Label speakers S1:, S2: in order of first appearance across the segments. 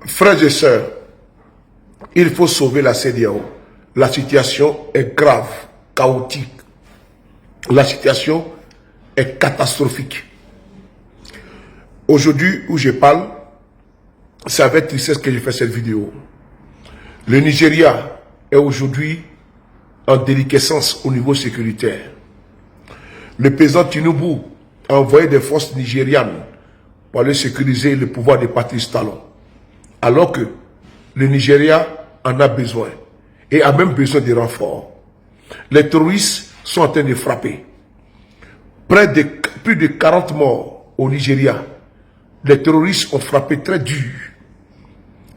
S1: Frères et sœurs, il faut sauver la CEDEAO. La situation est grave, chaotique. La situation est catastrophique. Aujourd'hui, où je parle, c'est avec tristesse que je fais cette vidéo. Le Nigeria est aujourd'hui en déliquescence au niveau sécuritaire. Le président Tinubu a envoyé des forces nigérianes pour aller sécuriser le pouvoir de Patrice Talon. Alors que le Nigeria en a besoin et a même besoin de renforts. Les terroristes sont en train de frapper. Plus de 40 morts au Nigeria. Les terroristes ont frappé très dur.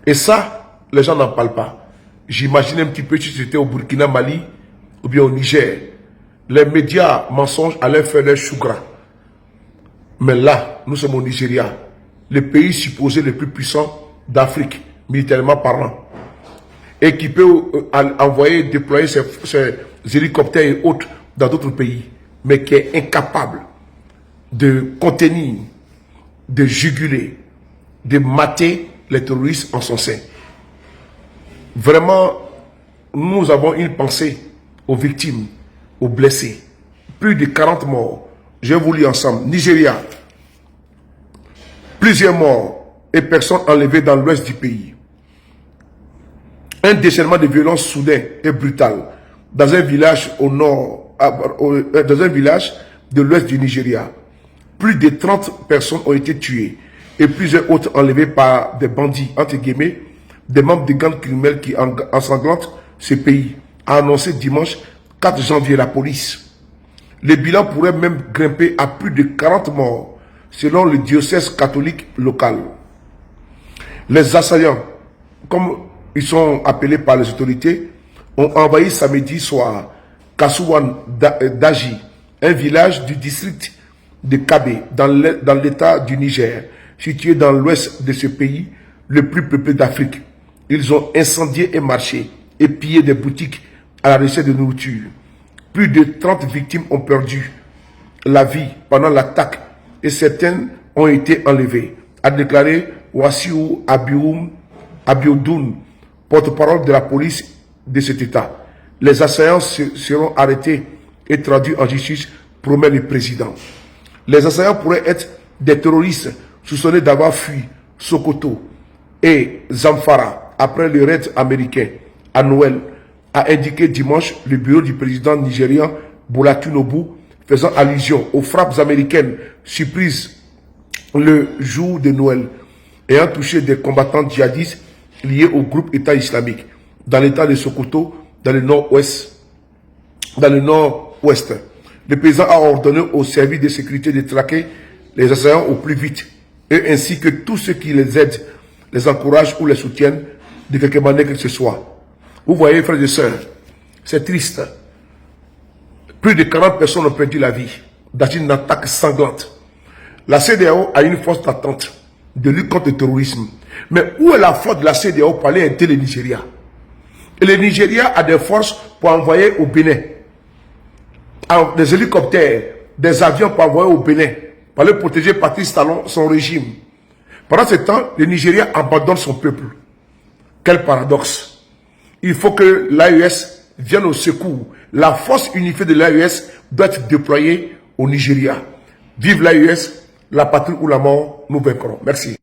S1: Et ça, les gens n'en parlent pas. J'imagine un petit peu si c'était au Burkina, Mali ou bien au Niger. Les médias mensonges allaient faire leur chou gras. Mais là, nous sommes au Nigeria, le pays supposé le plus puissant d'Afrique, militairement parlant. Et qui peut envoyer, déployer ses hélicoptères et autres dans d'autres pays. Mais qui est incapable de contenir, de juguler, de mater les terroristes en son sein. Vraiment, nous avons une pensée aux victimes, aux blessés. Plus de 40 morts. Je vous lis ensemble. Nigeria. Plusieurs morts et personnes enlevées dans l'ouest du pays. Un déchaînement de violence soudain et brutal dans un village au nord, dans un village de l'ouest du Nigeria. Plus de 30 personnes ont été tuées et plusieurs autres enlevées par des bandits, entre guillemets, des membres de gangs criminels qui ensanglantent ce pays, a annoncé dimanche 4 janvier la police. Le bilan pourrait même grimper à plus de 40 morts, selon le diocèse catholique local. Les assaillants, comme ils sont appelés par les autorités, ont envahi samedi soir Kasuwan Daji, un village du district de Kabe, dans l'état du Niger, situé dans l'ouest de ce pays, le plus peuplé d'Afrique. Ils ont incendié et marché et pillé des boutiques à la recherche de nourriture. Plus de 30 victimes ont perdu la vie pendant l'attaque et certaines ont été enlevées, a déclaré Wassiu Abiodoun, porte-parole de la police de cet État. Les assaillants seront arrêtés et traduits en justice, promet le président. Les assaillants pourraient être des terroristes soupçonnés d'avoir fui Sokoto et Zamfara après le raid américain à Noël, a indiqué dimanche le bureau du président nigérian Bola Tinubu, faisant allusion aux frappes américaines surprises le jour de Noël, ayant touché des combattants djihadistes liés au groupe État islamique dans l'état de Sokoto, dans le nord-ouest. Le président a ordonné aux services de sécurité de traquer les assaillants au plus vite, et ainsi que tous ceux qui les aident, les encouragent ou les soutiennent de quelque manière que ce soit. Vous voyez, frères et sœurs, c'est triste. Plus de 40 personnes ont perdu la vie dans une attaque sanglante. La CEDEAO a une force d'attente de lutte contre le terrorisme. Mais où est la force de la CEDEAO pour aller aider le Nigeria? Et le Nigeria a des forces pour envoyer au Bénin. Des hélicoptères, des avions pour envoyer au Bénin, pour aller protéger Patrice Talon, son régime. Pendant ce temps, le Nigeria abandonne son peuple. Quel paradoxe! Il faut que l'AES vienne au secours. La force unifiée de l'AES doit être déployée au Nigeria. Vive l'AES, la patrie ou la mort, nous vaincrons. Merci.